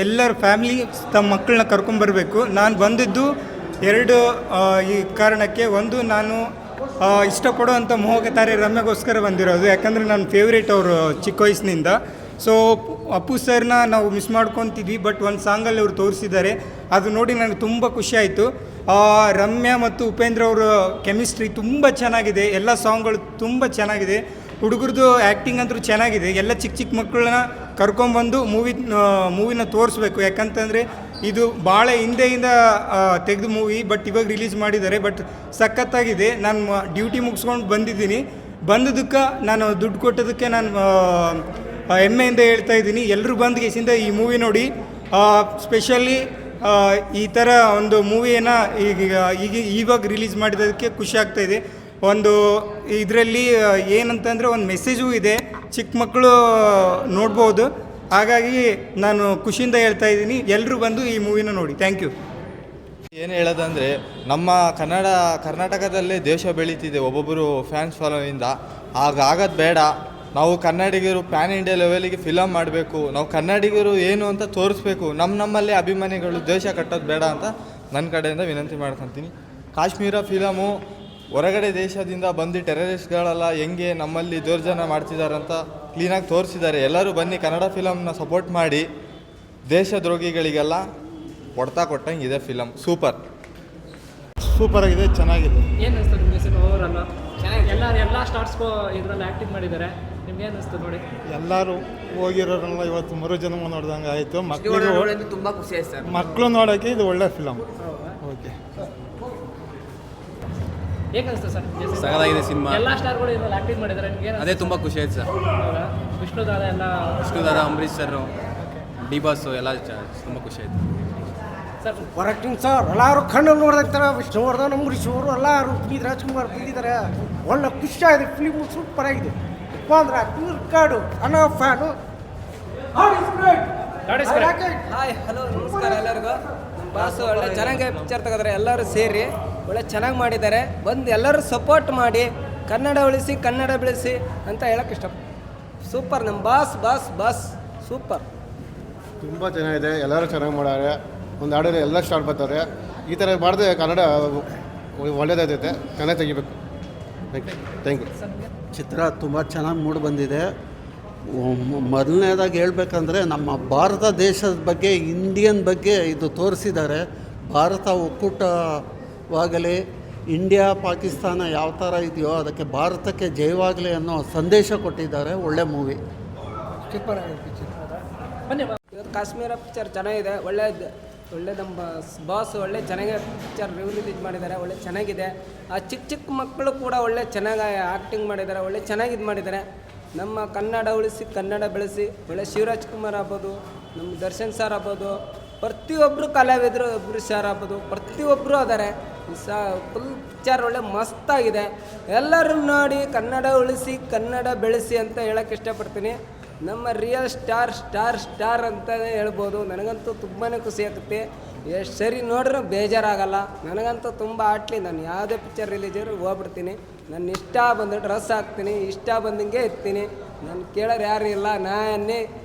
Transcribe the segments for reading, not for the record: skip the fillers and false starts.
ಎಲ್ಲರ ಫ್ಯಾಮಿಲಿ ತಮ್ಮ ಮಕ್ಕಳನ್ನ ಕರ್ಕೊಂಬರಬೇಕು. ನಾನು ಬಂದಿದ್ದು ಎರಡು ಈ ಕಾರಣಕ್ಕೆ. ಒಂದು, ನಾನು ಇಷ್ಟಪಡುವಂಥ ಮೋಹಕ ತಾರೆ ರಮ್ಯಗೋಸ್ಕರ ಬಂದಿರೋದು, ಯಾಕಂದರೆ ನನ್ನ ಫೇವ್ರೇಟ್ ಅವರು ಚಿಕ್ಕ ವಯಸ್ಸಿನಿಂದ. ಸೊ ಅಪ್ಪು ಸರ್ನ ನಾವು ಮಿಸ್ ಮಾಡ್ಕೊತಿದ್ವಿ, ಬಟ್ ಒಂದು ಸಾಂಗಲ್ಲಿ ಅವರು ತೋರಿಸಿದ್ದಾರೆ, ಅದು ನೋಡಿ ನನಗೆ ತುಂಬ ಖುಷಿ ಆಯಿತು. ರಮ್ಯಾ ಮತ್ತು ಉಪೇಂದ್ರ ಅವರ ಕೆಮಿಸ್ಟ್ರಿ ತುಂಬ ಚೆನ್ನಾಗಿದೆ, ಎಲ್ಲ ಸಾಂಗ್ಗಳು ತುಂಬ ಚೆನ್ನಾಗಿದೆ, ಹುಡುಗರದು ಆ್ಯಕ್ಟಿಂಗ್ ಅಂತೂ ಚೆನ್ನಾಗಿದೆ. ಎಲ್ಲ ಚಿಕ್ಕ ಚಿಕ್ಕ ಮಕ್ಕಳನ್ನ ಕರ್ಕೊಂಬಂದು ಮೂವಿನ ತೋರಿಸ್ಬೇಕು, ಯಾಕಂತಂದರೆ ಇದು ಭಾಳ ಹಿಂದೆಯಿಂದ ತೆಗೆದು ಮೂವಿ, ಬಟ್ ಇವಾಗ ರಿಲೀಸ್ ಮಾಡಿದ್ದಾರೆ. ಬಟ್ ಸಖತ್ತಾಗಿದೆ. ನಾನು ಡ್ಯೂಟಿ ಮುಗಿಸ್ಕೊಂಡು ಬಂದಿದ್ದೀನಿ. ಬಂದದಕ್ಕೆ ನಾನು ದುಡ್ಡು ಕೊಟ್ಟೋದಕ್ಕೆ ನಾನು ಹೆಮ್ಮೆಯಿಂದ ಹೇಳ್ತಾ ಇದ್ದೀನಿ. ಎಲ್ಲರೂ ಬಂದು ಕೇಸಿಂದ ಈ ಮೂವಿ ನೋಡಿ. ಸ್ಪೆಷಲಿ ಈ ಥರ ಒಂದು ಮೂವಿಯನ್ನು ಇವಾಗ ರಿಲೀಸ್ ಮಾಡಿದ್ದಕ್ಕೆ ಖುಷಿ ಆಗ್ತಾಯಿದೆ. ಒಂದು ಇದರಲ್ಲಿ ಏನಂತಂದರೆ ಒಂದು ಮೆಸೇಜು ಇದೆ, ಚಿಕ್ಕ ಮಕ್ಕಳು ನೋಡ್ಬೋದು. ಹಾಗಾಗಿ ನಾನು ಖುಷಿಯಿಂದ ಹೇಳ್ತಾ ಇದ್ದೀನಿ, ಎಲ್ಲರೂ ಬಂದು ಈ ಮೂವಿನ ನೋಡಿ. Thank you. ಏನು ಹೇಳೋದಂದರೆ, ನಮ್ಮ ಕರ್ನಾಟಕದಲ್ಲೇ ದೇಶ ಬೆಳೀತಿದೆ ಒಬ್ಬೊಬ್ಬರು ಫ್ಯಾನ್ಸ್ ಫಾಲೋವಿಂದ. ಆಗೋದು ಬೇಡ. ನಾವು ಕನ್ನಡಿಗರು ಪ್ಯಾನ್ ಇಂಡಿಯಾ ಲೆವೆಲಿಗೆ ಫಿಲಮ್ ಮಾಡಬೇಕು, ನಾವು ಕನ್ನಡಿಗರು ಏನು ಅಂತ ತೋರಿಸ್ಬೇಕು, ನಮ್ಮಲ್ಲೇ ಅಭಿಮಾನಿಗಳು ದೇಶ ಕಟ್ಟೋದು ಬೇಡ ಅಂತ ನನ್ನ ಕಡೆಯಿಂದ ವಿನಂತಿ ಮಾಡ್ಕೊತೀನಿ. ಕಾಶ್ಮೀರ ಫಿಲಮು ಹೊರಗಡೆ ದೇಶದಿಂದ ಬಂದು ಟೆರರಿಸ್ಟ್ಗಳೆಲ್ಲ ಹೆಂಗೆ ನಮ್ಮಲ್ಲಿ ದೌರ್ಜನ್ಯ ಮಾಡ್ತಿದ್ದಾರೆ ಅಂತ ಕ್ಲೀನಾಗಿ ತೋರಿಸಿದ್ದಾರೆ. ಎಲ್ಲರೂ ಬನ್ನಿ ಕನ್ನಡ ಫಿಲಮ್ನ ಸಪೋರ್ಟ್ ಮಾಡಿ. ದೇಶದ್ರೋಹಿಗಳಿಗೆಲ್ಲ ಹೊಡ್ತಾ ಕೊಟ್ಟಂಗೆ ಇದೆ ಫಿಲಮ್. ಸೂಪರಾಗಿದೆ, ಚೆನ್ನಾಗಿದೆ. ಏನು ಅನಿಸ್ತು ನಿಮಗೆ ಸಿನಿಮಾ ಓವರಲ್ಲ? ಎಲ್ಲ ಸ್ಟಾರ್ಸ್ಗೂ ಇದರಲ್ಲಿ ಆ್ಯಕ್ಟಿಂಗ್ ಮಾಡಿದ್ದಾರೆ. ನಿಮ್ಗೆ ಏನು ಅನಿಸ್ತು ನೋಡಿ? ಎಲ್ಲರೂ ಹೋಗಿರೋರೆಲ್ಲ ಇವತ್ತು ಮರುಜನ್ಮ ನೋಡ್ದಂಗೆ ಆಯಿತು. ಮಕ್ಕಳಿಗೆ ತುಂಬ ಖುಷಿ ಆಯ್ತು ಸರ್. ಮಕ್ಕಳು ನೋಡೋಕ್ಕೆ ಇದು ಒಳ್ಳೆ ಫಿಲಮ್. ಓಕೆ, ಹೇಗೆ ಅನಿಸ್ತು ಸರ್? ಸಗದಾಗಿದೆ ಸಿನಿಮಾ. ಎಲ್ಲ ಸ್ಟಾರ್ಗಳು ಇದರಲ್ಲಿ ಆ್ಯಕ್ಟಿಂಗ್ ಮಾಡಿದ್ದಾರೆ. ನಿಮಗೆ ಅದೇ ತುಂಬ ಖುಷಿ ಆಯ್ತು ಸರ್. ವಿಷ್ಣುದಾದ ಎಲ್ಲ Vishnudada, Ambareesh sir, D boss ಎಲ್ಲ ತುಂಬ ಖುಷಿ ಆಯಿತು ಸರ್. ಹೊರಟಿನ ಸರ್ ಎಲ್ಲರೂ ಕಣ್ಣಲ್ಲಿ ನೋಡ್ದಾಗ್ತಾರೆ. ವಿಷ್ಣುವರ್ಧನ್, ಅಂಬರೀಶ್ ಅವರು ಎಲ್ಲರೂ, ಪುನೀತ್ ರಾಜ್ಕುಮಾರ್ ಬಂದಿದ್ದಾರೆ. ಒಳ್ಳೆ ಖುಷಿ ಆಗಿದೆ. ಫಿಲ್ಮ್ ಸೂಪರ್ ಆಗಿದೆ. ಉಪೇಂದ್ರ ಪ್ಯೂರ್ ಕಾರ್ಡು ಅನ್ನೋ ಫ್ಯಾನು. ಹಾಯ್, ಹಲೋ, ನಮಸ್ಕಾರ ಎಲ್ಲರಿಗೂ. ನಮ್ಮ ಬಾಸು ಒಳ್ಳೆ ಚೆನ್ನಾಗಿ ಪಿಕ್ಚರ್ ತೆಗೆದ್ರೆ, ಎಲ್ಲರೂ ಸೇರಿ ಒಳ್ಳೆ ಚೆನ್ನಾಗಿ ಮಾಡಿದ್ದಾರೆ. ಬಂದು ಎಲ್ಲರೂ ಸಪೋರ್ಟ್ ಮಾಡಿ, ಕನ್ನಡ ಉಳಿಸಿ ಕನ್ನಡ ಬೆಳೆಸಿ ಅಂತ ಹೇಳೋಕ್ಕೆ ಇಷ್ಟ. ಸೂಪರ್, ನಮ್ಮ ಬಾಸ್ ಸೂಪರ್. ತುಂಬ ಚೆನ್ನಾಗಿದೆ. ಎಲ್ಲರೂ ಚೆನ್ನಾಗಿ ಮಾಡ್ಯಾರೆ. ಒಂದು ಹಾಡಲ್ಲಿ ಎಲ್ಲ ಸ್ಟಾರ್ಟ್ ಬರ್ತಾರೆ. ಈ ಥರ ಮಾಡಿದ್ರೆ ಕನ್ನಡ ಒಳ್ಳೆಯದಾಗ್ತೈತೆ. ಚೆನ್ನಾಗಿ ತೆಗಿಬೇಕು. Thank you. ಚಿತ್ರ ತುಂಬ ಚೆನ್ನಾಗಿ ಮೂಡಿ ಬಂದಿದೆ. ಮೊದಲನೇದಾಗಿ ಹೇಳ್ಬೇಕಂದ್ರೆ ನಮ್ಮ ಭಾರತ ದೇಶದ ಬಗ್ಗೆ, ಇಂಡಿಯನ್ ಬಗ್ಗೆ ಇದು ತೋರಿಸಿದ್ದಾರೆ. ಭಾರತ ಒಕ್ಕೂಟವಾಗಲಿ, ಇಂಡಿಯಾ ಪಾಕಿಸ್ತಾನ ಯಾವ ಥರ ಇದೆಯೋ ಅದಕ್ಕೆ ಭಾರತಕ್ಕೆ ಜಯವಾಗಲಿ ಅನ್ನೋ ಸಂದೇಶ ಕೊಟ್ಟಿದ್ದಾರೆ. ಒಳ್ಳೆ ಮೂವಿ. ಸೂಪರ್ ಆಗಿದೆ ಪಿಕ್ಚರ್. ಇವತ್ತು ಕಾಶ್ಮೀರ ಪಿಕ್ಚರ್ ಚೆನ್ನಾಗಿದೆ. ಒಳ್ಳೆ ನಮ್ಮ ಬಾಸ್ ಒಳ್ಳೆ ಚೆನ್ನಾಗಿ ಪಿಕ್ಚರ್ ರಿಲೀಸ್ ಮಾಡಿದ್ದಾರೆ. ಒಳ್ಳೆ ಚೆನ್ನಾಗಿದೆ. ಆ ಚಿಕ್ಕ ಮಕ್ಕಳು ಕೂಡ ಒಳ್ಳೆ ಚೆನ್ನಾಗಿ ಆ್ಯಕ್ಟಿಂಗ್ ಮಾಡಿದ್ದಾರೆ. ಒಳ್ಳೆ ಚೆನ್ನಾಗಿ ಇದು ಮಾಡಿದ್ದಾರೆ. ನಮ್ಮ ಕನ್ನಡ ಉಳಿಸಿ ಕನ್ನಡ ಬೆಳೆಸಿ. ಒಳ್ಳೆ ಶಿವರಾಜ್ ಕುಮಾರ್ ಆಗ್ಬೋದು, ನಮ್ಮ ದರ್ಶನ್ ಸರ್ ಆಗ್ಬೋದು, ಪ್ರತಿಯೊಬ್ಬರು ಕಲಾವಿದರು, ಅಂಬರೀಶ್ ಸರ್ ಆಗ್ಬೋದು, ಪ್ರತಿಯೊಬ್ಬರು ಅದಾರೆ. ಫುಲ್ ಪಿಕ್ಚರ್ ಒಳ್ಳೆ ಮಸ್ತಾಗಿದೆ. ಎಲ್ಲರೂ ನೋಡಿ ಕನ್ನಡ ಉಳಿಸಿ ಕನ್ನಡ ಬೆಳೆಸಿ ಅಂತ ಹೇಳೋಕ್ಕೆ ಇಷ್ಟಪಡ್ತೀನಿ. ನಮ್ಮ ರಿಯಲ್ ಸ್ಟಾರ್ ಅಂತಲೇ ಹೇಳ್ಬೋದು. ನನಗಂತೂ ತುಂಬಾ ಖುಷಿ ಆಗುತ್ತೆ. ಎಷ್ಟು ಸರಿ ನೋಡ್ರೂ ಬೇಜಾರಾಗಲ್ಲ. ನನಗಂತೂ ತುಂಬ ಆಟ್ಲಿ. ನಾನು ಯಾವುದೇ ಪಿಕ್ಚರ್ ರಿಲೀಸ್ ಇರೋ ಹೋಗ್ಬಿಡ್ತೀನಿ. ನನ್ನ ಇಷ್ಟ ಬಂದು ಡ್ರೆಸ್ ಹಾಕ್ತೀನಿ, ಇಷ್ಟ ಬಂದಂಗೆ ಇರ್ತೀನಿ. ನಾನು ಕೇಳೋರು ಯಾರು ಇಲ್ಲ. ನಾನೇ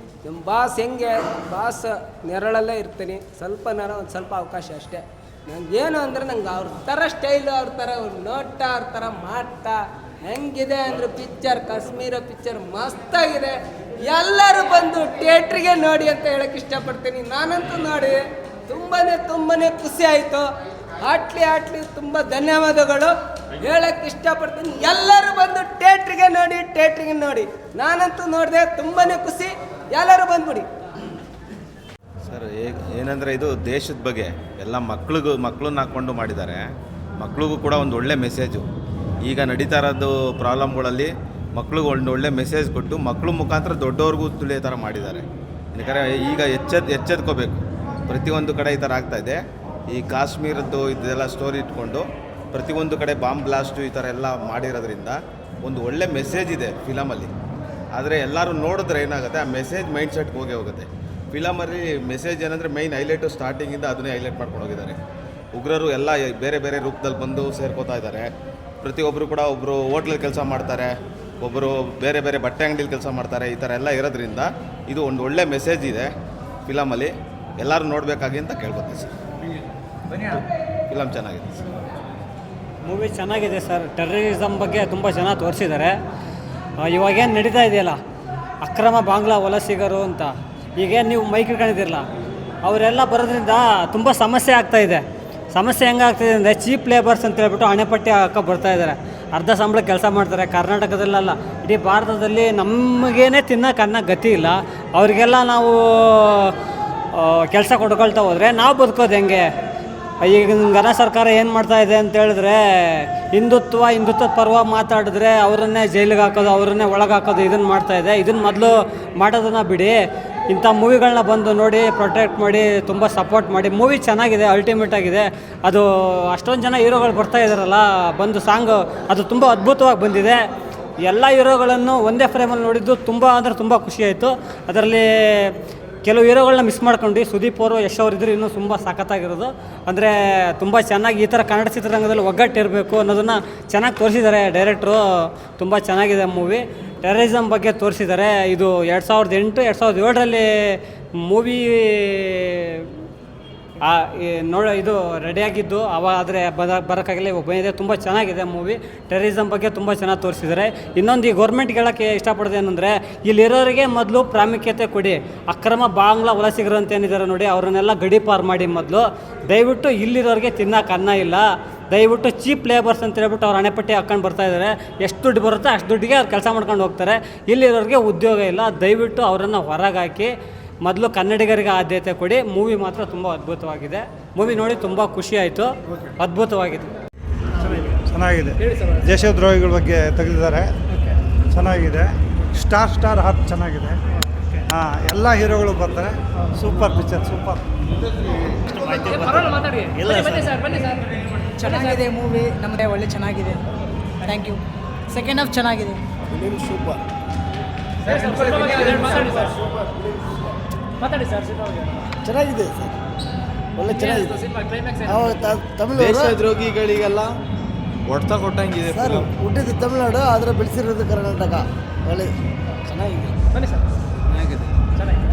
ನಮ್ಮ ಬಾಸ್ ಹೆಂಗೆ ಬಾಸ್ ನೆರಳಲ್ಲೇ ಇರ್ತೀನಿ. ಒಂದು ಸ್ವಲ್ಪ ಅವಕಾಶ ಅಷ್ಟೇ. ನನಗೇನು ಅಂದರೆ ನಂಗೆ ಅವ್ರ ಥರ ಸ್ಟೈಲು, ಅವ್ರ ಥರ ನೋಟ, ಅವ್ರ ಥರ ಮಾಡ್ತಾ ಹೆಂಗಿದೆ ಅಂದರೆ ಪಿಕ್ಚರ್, ಕಾಶ್ಮೀರ ಪಿಕ್ಚರ್ ಮಸ್ತಾಗಿದೆ. ಎಲ್ಲರೂ ಬಂದು ಥಿಯೇಟ್ರಿಗೆ ನೋಡಿ ಅಂತ ಹೇಳೋಕ್ಕೆ ಇಷ್ಟಪಡ್ತೀನಿ. ನಾನಂತೂ ನೋಡಿ ತುಂಬಾ ಖುಷಿ ಆಯಿತು. ಆಟ್ಲಿ ತುಂಬ ಧನ್ಯವಾದಗಳು ಹೇಳೋಕ್ಕೆ ಇಷ್ಟಪಡ್ತೀನಿ. ಎಲ್ಲರೂ ಬಂದು ಥಿಯೇಟ್ರಿಗೆ ನೋಡಿ. ನಾನಂತೂ ನೋಡಿದೆ, ತುಂಬಾ ಖುಷಿ. ಎಲ್ಲರೂ ಬಂದ್ಬಿಡಿ ಸರ್. ಏನಂದರೆ ಇದು ದೇಶದ ಬಗ್ಗೆ ಎಲ್ಲ ಮಕ್ಕಳನ್ನ ಹಾಕ್ಕೊಂಡು ಮಾಡಿದ್ದಾರೆ. ಮಕ್ಳಿಗೂ ಕೂಡ ಒಂದು ಒಳ್ಳೆ ಮೆಸೇಜು. ಈಗ ನಡೀತಾ ಇರೋದು ಪ್ರಾಬ್ಲಮ್ಗಳಲ್ಲಿ ಮಕ್ಳಿಗೆ ಒಂದು ಒಳ್ಳೆ ಮೆಸೇಜ್ ಕೊಟ್ಟು ಮಕ್ಕಳು ಮುಖಾಂತರ ದೊಡ್ಡವ್ರಿಗೂ ತಿಳಿಯೋ ಥರ ಮಾಡಿದ್ದಾರೆ. ಯಾಕಂದರೆ ಈಗ ಎಚ್ಚೆತ್ಕೋಬೇಕು. ಪ್ರತಿಯೊಂದು ಕಡೆ ಈ ಥರ ಆಗ್ತಾಯಿದೆ. ಈ ಕಾಶ್ಮೀರದ್ದು ಇದೆಲ್ಲ ಸ್ಟೋರಿ ಇಟ್ಕೊಂಡು ಪ್ರತಿಯೊಂದು ಕಡೆ ಬಾಂಬ್ ಬ್ಲಾಸ್ಟು ಈ ಥರ ಎಲ್ಲ ಮಾಡಿರೋದ್ರಿಂದ ಒಂದು ಒಳ್ಳೆ ಮೆಸೇಜ್ ಇದೆ ಫಿಲಮಲ್ಲಿ. ಆದರೆ ಎಲ್ಲರೂ ನೋಡಿದ್ರೆ ಏನಾಗುತ್ತೆ, ಆ ಮೆಸೇಜ್ ಮೈಂಡ್ ಸೆಟ್ಗೆ ಹೋಗುತ್ತೆ. ಫಿಲಮಲ್ಲಿ ಮೆಸೇಜ್ ಏನಂದರೆ ಮೈನ್ ಹೈಲೈಟು ಸ್ಟಾರ್ಟಿಂಗಿಂದ ಅದನ್ನೇ ಹೈಲೈಟ್ ಮಾಡ್ಕೊಂಡು ಹೋಗಿದ್ದಾರೆ. ಉಗ್ರರು ಎಲ್ಲ ಬೇರೆ ಬೇರೆ ರೂಪದಲ್ಲಿ ಬಂದು ಸೇರ್ಕೋತಾ ಇದ್ದಾರೆ. ಪ್ರತಿಯೊಬ್ಬರು ಕೂಡ ಒಬ್ಬರು ಹೋಟ್ಲಲ್ಲಿ ಕೆಲಸ ಮಾಡ್ತಾರೆ, ಒಬ್ಬರು ಬೇರೆ ಬೇರೆ ಬಟ್ಟೆ ಅಂಗಡಿಲಿ ಕೆಲಸ ಮಾಡ್ತಾರೆ. ಈ ಥರ ಎಲ್ಲ ಇರೋದ್ರಿಂದ ಇದು ಒಂದು ಒಳ್ಳೆ ಮೆಸೇಜ್ ಇದೆ ಫಿಲಮಲ್ಲಿ. ಎಲ್ಲರೂ ನೋಡಬೇಕಾಗಿ ಅಂತ ಕೇಳ್ಕೊತೀವಿ ಸರ್. ಫಿಲಮ್ ಚೆನ್ನಾಗಿದೆ ಸರ್. ಮೂವಿ ಚೆನ್ನಾಗಿದೆ ಸರ್. ಟೆರರಿಸಮ್ ಬಗ್ಗೆ ತುಂಬ ಚೆನ್ನಾಗಿ ತೋರಿಸಿದ್ದಾರೆ. ಇವಾಗೇನು ನಡೀತಾ ಇದೆಯಲ್ಲ ಅಕ್ರಮ ಬಾಂಗ್ಲಾ ವಲಸಿಗರು ಅಂತ, ಈಗೇನು ನೀವು ಮೈಕ್ ಇಟ್ಕೊಂಡಿದ್ದೀರಲ್ಲ ಅವರೆಲ್ಲ ಬರೋದ್ರಿಂದ ತುಂಬ ಸಮಸ್ಯೆ ಆಗ್ತಾಯಿದೆ. ಸಮಸ್ಯೆ ಹೆಂಗಾಗ್ತಿದೆ ಅಂದರೆ ಚೀಪ್ ಲೇಬರ್ಸ್ ಅಂತ ಹೇಳ್ಬಿಟ್ಟು ಹಣೆಪಟ್ಟಿ ಹಾಕೋ ಬರ್ತಾಯಿದ್ದಾರೆ. ಅರ್ಧ ಸಂಬಳ ಕೆಲಸ ಮಾಡ್ತಾರೆ. ಕರ್ನಾಟಕದಲ್ಲ, ಇಡೀ ಭಾರತದಲ್ಲಿ ನಮಗೇನೆ ತಿನ್ನೋಕೆ ಅನ್ನೋ ಗತಿ ಇಲ್ಲ. ಅವರಿಗೆಲ್ಲ ನಾವು ಕೆಲಸ ಕೊಡ್ಕೊಳ್ತಾ ಹೋದರೆ ನಾವು ಬದುಕೋದು ಹೆಂಗೆ? ಈಗ ಘನ ಸರ್ಕಾರ ಏನು ಮಾಡ್ತಾ ಇದೆ ಅಂತ ಹೇಳಿದ್ರೆ ಹಿಂದುತ್ವದ ಪರವಾಗಿ ಮಾತಾಡಿದ್ರೆ ಅವರನ್ನೇ ಜೈಲಿಗೆ ಹಾಕೋದು, ಅವರನ್ನೇ ಒಳಗೆ ಹಾಕೋದು, ಇದನ್ನು ಮಾಡ್ತಾಯಿದೆ. ಇದನ್ನು ಮೊದಲು ಮಾಡೋದನ್ನು ಬಿಡಿ, ಇಂಥ ಮೂವಿಗಳನ್ನ ಬಂದು ನೋಡಿ, ಪ್ರೊಟೆಕ್ಟ್ ಮಾಡಿ, ತುಂಬ ಸಪೋರ್ಟ್ ಮಾಡಿ. ಮೂವಿ ಚೆನ್ನಾಗಿದೆ, ಅಲ್ಟಿಮೇಟ್ ಆಗಿದೆ. ಅದು ಅಷ್ಟೊಂದು ಜನ ಹೀರೋಗಳು ಬರ್ತಾ ಇದ್ದಾರಲ್ಲ, ಬಂದು ಸಾಂಗು ಅದು ತುಂಬ ಅದ್ಭುತವಾಗಿ ಬಂದಿದೆ. ಎಲ್ಲ ಹೀರೋಗಳನ್ನು ಒಂದೇ ಫ್ರೇಮಲ್ಲಿ ನೋಡಿದ್ದು ತುಂಬ ಅಂದರೆ ತುಂಬ ಖುಷಿಯಾಯಿತು. ಅದರಲ್ಲಿ ಕೆಲವು ಹೀರೋಗಳನ್ನ ಮಿಸ್ ಮಾಡ್ಕೊಂಡು ಸುದೀಪ್ ಅವರು, ಯಶ್ ಅವರಿದ್ದರು ಇನ್ನೂ ತುಂಬ ಸಖತ್ತಾಗಿರೋದು. ಅಂದರೆ ತುಂಬ ಚೆನ್ನಾಗಿ ಈ ಥರ ಕನ್ನಡ ಚಿತ್ರರಂಗದಲ್ಲಿ ಒಗ್ಗಟ್ಟಿರಬೇಕು ಅನ್ನೋದನ್ನು ಚೆನ್ನಾಗಿ ತೋರಿಸಿದ್ದಾರೆ ಡೈರೆಕ್ಟ್ರು. ತುಂಬ ಚೆನ್ನಾಗಿದೆ ಮೂವಿ. ಟೆರರಿಸಮ್ ಬಗ್ಗೆ ತೋರಿಸಿದ್ದಾರೆ. ಇದು 2008-2007ರಲ್ಲಿ ಮೂವಿ ಇದು ರೆಡಿಯಾಗಿದ್ದು ಆದರೆ ಬರೋಕ್ಕಾಗಲಿ ಬಂದಿದೆ. ತುಂಬ ಚೆನ್ನಾಗಿದೆ ಮೂವಿ. ಟೆರರಿಸಮ್ ಬಗ್ಗೆ ತುಂಬ ಚೆನ್ನಾಗಿ ತೋರಿಸಿದ್ದಾರೆ. ಇನ್ನೊಂದು ಈ ಗೌರ್ಮೆಂಟ್ಗೆ ಹೇಳೋಕ್ಕೆ ಇಷ್ಟಪಡೋದು ಏನಂದರೆ, ಇಲ್ಲಿರೋರಿಗೆ ಮೊದಲು ಪ್ರಾಮುಖ್ಯತೆ ಕೊಡಿ. ಅಕ್ರಮ ಬಾಂಗ್ಲಾ ವಲಸಿಗರು ಅಂತ ಏನಿದ್ದಾರೆ ನೋಡಿ, ಅವರನ್ನೆಲ್ಲ ಗಡೀಪಾರು ಮಾಡಿ ಮೊದಲು. ದಯವಿಟ್ಟು ಇಲ್ಲಿರೋರಿಗೆ ತಿನ್ನೋಕೆ ಅನ್ನ ಇಲ್ಲ. ದಯವಿಟ್ಟು ಚೀಪ್ ಲೇಬರ್ಸ್ ಅಂತ ಹೇಳ್ಬಿಟ್ಟು ಅವ್ರು ಹಣೆಪಟ್ಟಿ ಹಾಕ್ಕೊಂಡು ಬರ್ತಾಯಿದ್ದಾರೆ. ಎಷ್ಟು ದುಡ್ಡು ಬರುತ್ತೋ ಅಷ್ಟು ದುಡ್ಡಿಗೆ ಅವ್ರು ಕೆಲಸ ಮಾಡ್ಕೊಂಡು ಹೋಗ್ತಾರೆ. ಇಲ್ಲಿರೋರಿಗೆ ಉದ್ಯೋಗ ಇಲ್ಲ. ದಯವಿಟ್ಟು ಅವರನ್ನು ಹೊರಗೆ ಹಾಕಿ ಮೊದಲು ಕನ್ನಡಿಗರಿಗೆ ಆದ್ಯತೆ ಕೊಡಿ. ಮೂವಿ ಮಾತ್ರ ತುಂಬ ಅದ್ಭುತವಾಗಿದೆ. ಮೂವಿ ನೋಡಿ ತುಂಬ ಖುಷಿ ಆಯಿತು. ಅದ್ಭುತವಾಗಿದೆ. ಚೆನ್ನಾಗಿದೆ. ದೇಶದ್ರೋಹಿಗಳ ಬಗ್ಗೆ ತೆಗೆದಿದ್ದಾರೆ. ಚೆನ್ನಾಗಿದೆ. ಸ್ಟಾರ್ ಹಾಟ್ ಚೆನ್ನಾಗಿದೆ. ಎಲ್ಲ ಹೀರೋಗಳು ಬರ್ತಾರೆ. Super picture, super. ಚೆನ್ನಾಗಿದೆ ಮೂವಿ. ನಮಗೆ ಒಳ್ಳೆ ಚೆನ್ನಾಗಿದೆ. Thank you. ಸೆಕೆಂಡ್ ಹಾಫ್ ಚೆನ್ನಾಗಿದೆ. ಸೂಪರ್. ಮಾತಾಡಿ ಸರ್. ಚೆನ್ನಾಗಿದೆ ಸರ್, ಒಳ್ಳೆ ಚೆನ್ನಾಗಿದೆ. ತಮಿಳು ದೇಶದ್ರೋಹಿಗಳಿಗೆಲ್ಲ ಹೊಡ್ತಾ ಕೊಟ್ಟಂಗಿದೆ ಸರ್. ಹುಟ್ಟಿದ್ದು ತಮಿಳುನಾಡು, ಆದರೆ ಬೆಳೆಸಿರೋದು ಕರ್ನಾಟಕ. ಒಳ್ಳೆ ಚೆನ್ನಾಗಿದೆ. ಬನ್ನಿ ಸರ್. ಚೆನ್ನಾಗಿದೆ. ಚೆನ್ನಾಗಿದೆ.